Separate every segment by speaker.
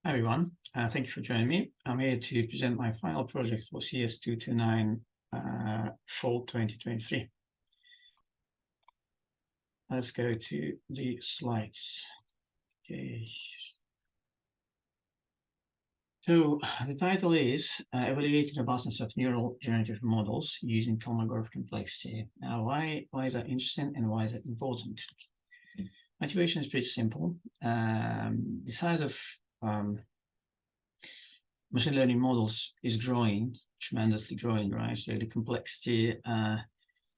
Speaker 1: Hi everyone, thank you for joining me. I'm here to present my final project for CS229 fall 2023. Let's go to the slides. Okay. So the title is Evaluating Robustness of Neural Generative Models using Kolmogorov Complexity. Now, why is that interesting and why is it important? Motivation is pretty simple. The size of machine learning models is growing, tremendously growing, right? So the complexity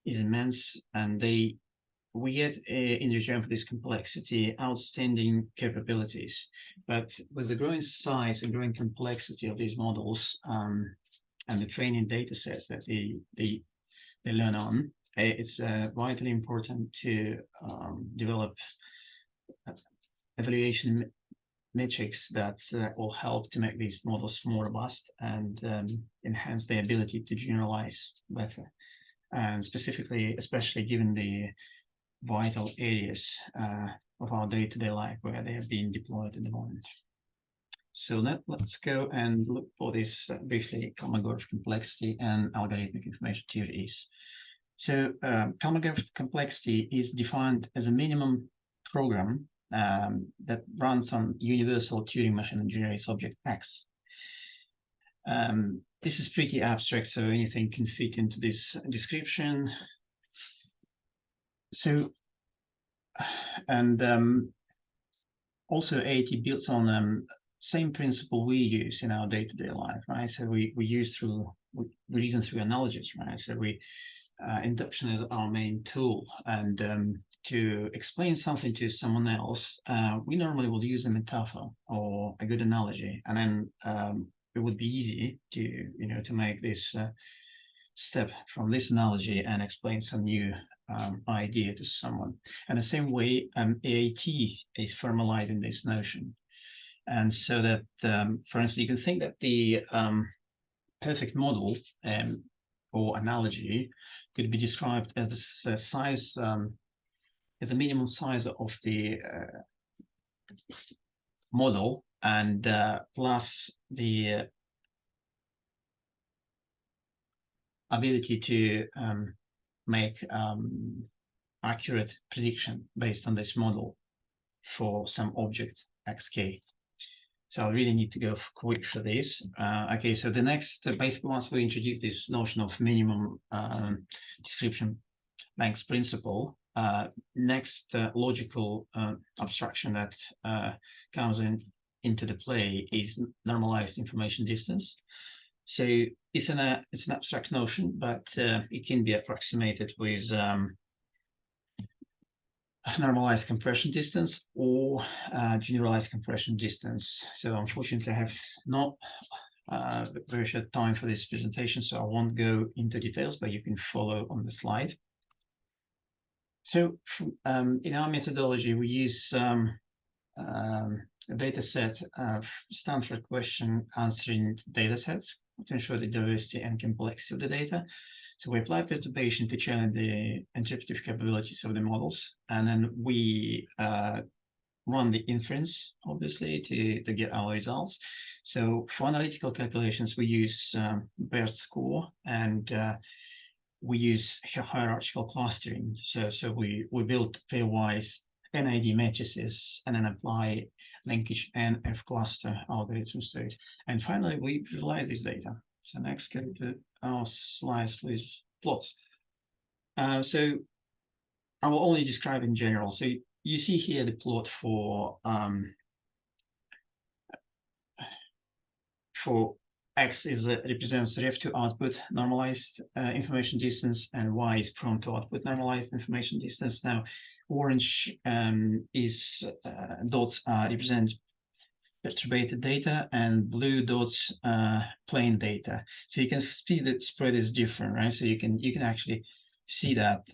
Speaker 1: is immense, and we get in return for this complexity outstanding capabilities. But with the growing size and growing complexity of these models and the training data sets that they learn on, it's vitally important to develop evaluation metrics that will help to make these models more robust and enhance their ability to generalize better. And specifically, especially given the vital areas of our day-to-day life where they have been deployed at the moment. So let's go and look for this briefly, Kolmogorov complexity and algorithmic information theories. So Kolmogorov complexity is defined as a minimum program that runs on universal Turing machine and generates object X. This is pretty abstract, so anything can fit into this description. So, and also AT builds on same principle we use in our day-to-day life, right? So we reason through analogies, right? So induction is our main tool, and to explain something to someone else, we normally will use a metaphor or a good analogy, and then it would be easy to make this step from this analogy and explain some new idea to someone. And the same way, AAT is formalizing this notion, and so that, for instance, you can think that the perfect model or analogy could be described as the size, as the minimum size of the model, and plus the ability to make accurate prediction based on this model for some object xk. So I really need to go quick for this. Okay, so the next, basically, once we introduce this notion of minimum description length principle, next logical abstraction that comes into the play is normalized information distance. So it's an abstract notion, but it can be approximated with normalized compression distance or generalized compression distance. So unfortunately, I have not very short time for this presentation, so I won't go into details, but you can follow on the slide. So in our methodology, we use a data set of Stanford question answering data sets to ensure the diversity and complexity of the data. So we apply perturbation to challenge the interpretive capabilities of the models, and then we run the inference, obviously, to get our results. So for analytical calculations, we use BERTScore, and we use hierarchical clustering. So we build pairwise NID matrices and then apply linkage NF cluster algorithms to it. And finally, we visualize this data. So next, go to our slides with plots. So I will only describe in general. So you see here the plot for X represents ref to output normalized information distance, and Y is prompt to output normalized information distance. Now, orange is dots represent perturbated data, and blue dots plain data. So you can see that spread is different, right? So you can actually see that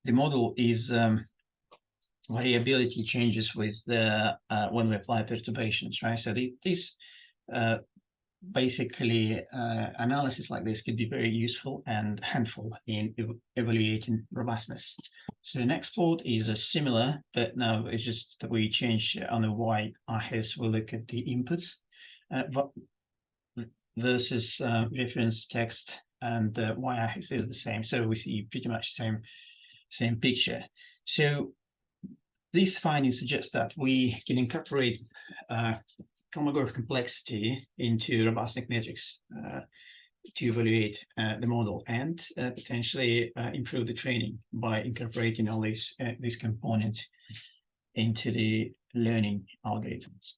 Speaker 1: the model is variability changes with the when we apply perturbations, right? So this basically, analysis like this could be very useful and handful in evaluating robustness. So next plot is a similar, but now it's just that we change on the y-axis, we look at the inputs versus reference text, and y-axis is the same. So we see pretty much same picture. So these findings suggest that we can incorporate Kolmogorov complexity into robustness metrics to evaluate the model and potentially improve the training by incorporating all these components into the learning algorithms.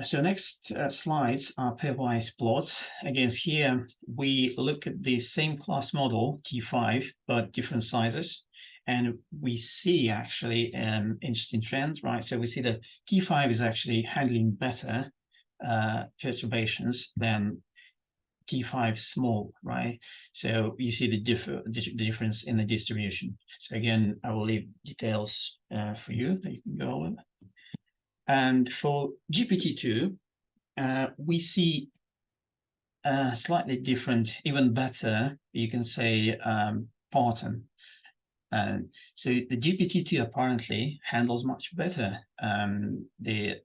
Speaker 1: So next slides are pairwise plots. Again, here we look at the same class model, T5, but different sizes. And we see actually an interesting trend, right? So we see that T5 is actually handling better perturbations than T5 small, right? So you see the difference in the distribution. So again, I will leave details for you that you can go over. And for GPT-2, we see slightly different, even better, you can say, pattern. So the GPT-2 apparently handles much better the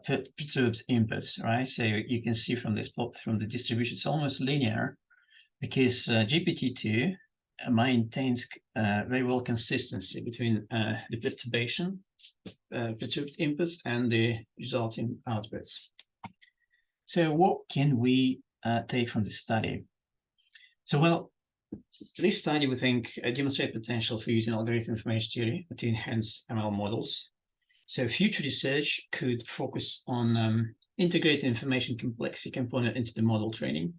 Speaker 1: perturbed inputs, right? So you can see from this plot, from the distribution, it's almost linear because GPT-2 maintains very well consistency between the perturbation, perturbed inputs and the resulting outputs. So what can we take from this study? So, well, this study, we think, demonstrates potential for using algorithm information theory to enhance ML models. So future research could focus on integrating information complexity component into the model training,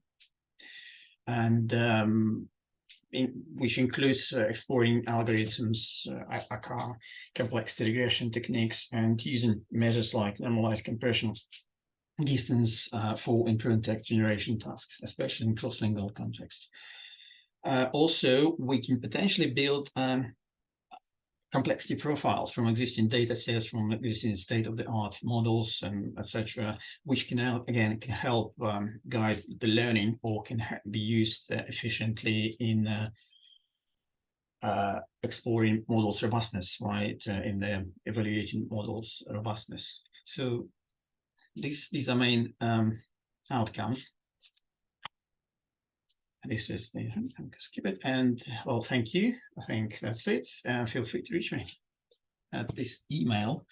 Speaker 1: and which includes exploring algorithms, complexity regression techniques, and using measures like normalized compression distance for improving text generation tasks, especially in cross-lingual context. Also, we can potentially build complexity profiles from existing data sets, from existing state-of-the-art models, and etc., which can now, again, can help guide the learning or can be used efficiently in exploring models robustness, right, in the evaluating models robustness. So these are main outcomes. This is the, skip it, and well, thank you. I think that's it. Feel free to reach me at this email.